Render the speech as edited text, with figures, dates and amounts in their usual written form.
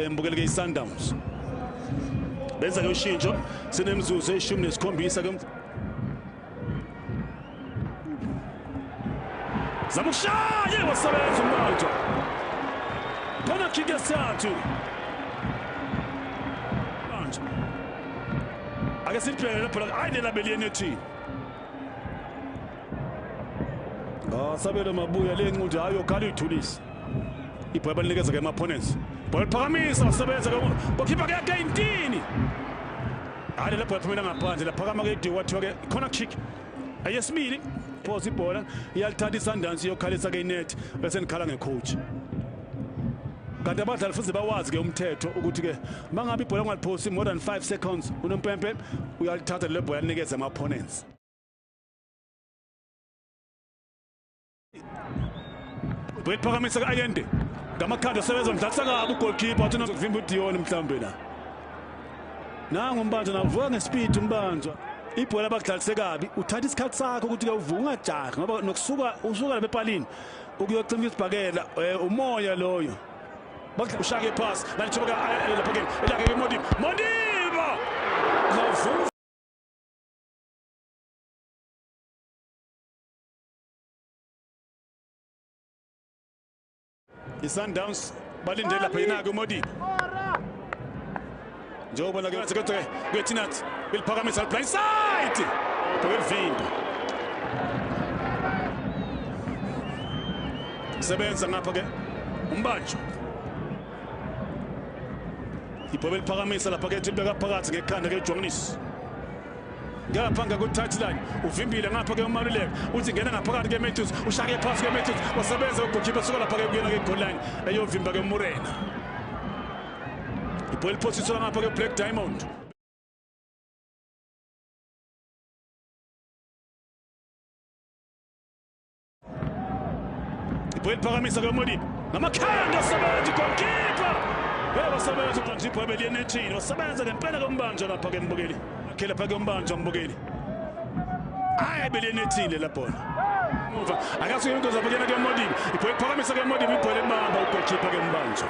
embukele ke iSundowns benza ke ushintsho sinemzuzu eyishumi nesikhombisa ke zamushaya wasebenza uManto khona kick yesithathu manje ake sibheke lapho ayidela beliyene sabelo mabuya lenqudi hayo khala ithulisa ibhola banikeza ke ama-opponents bhola phakamisa wasebenza ke bokhipha ke yake-19 hale lapho yaphumela ngaphandle laphakama ke idiwa wathiwa ke corner kick ayesibili phosa ibhola iyalithatha iSundowns iyokhalisa ke inet bese nikhala ngecoach kanti abadlali futhi bawazi ke umthetho ukuthi ke mangabe ibhola ungaliphosi more than 5 seconds unompempe uyalithatha le bhola linikeza ama-opponents Phakamisa ayende ngamakhanda asebenza umdlalisa kabi ugoalkeeper athi uzovimba uDion mhlambe la nangu uMbanjwa navuka ngespeed uMbanjwa ibhola abakudlalise kabi uthatha isikhathi sakho ukuthi ke uvuka ungajahi ngoba nokusuka usuka la bepalini ukuyocima isibhakela umoya loyo ushaka ipass nalithoka lapha ke elake ke Modiba zavuka iSundowns balindele lapha yena ke Modiba njengoba ke kweThinathi biliphakamisa blind side bowelvimba sebenza ngapha ke uMbanjwa ibhola liphakamisa lapha ke thibeka phakathi ngekhanda ke Jongnis ngapha ngakutouchline uvimbile ngapha ke uMaluleka uthi ngena ngaphakathi ke Matthews ushaka ipass ke Matthews wasebenza ugoalkeeper suka lapha ke kuyena ke goal line eyovimba ke Murena ibhola liphosiswa ngapha ke Black Diamond ibhola liphakamisa ke Modiba ngamakhanda sebenza goalkeeper wasebenza uJipho ebeliyene wasebenza ngempela ke uMbanjwa lapha ke mbukeli khela phake uMbanjwa mbukeli beliyene la bona muva akasuke into zapha ke Modiba ibhola liphakamisa ke Modiba ibhola emamba ugoalkeeper ke uMbanjwa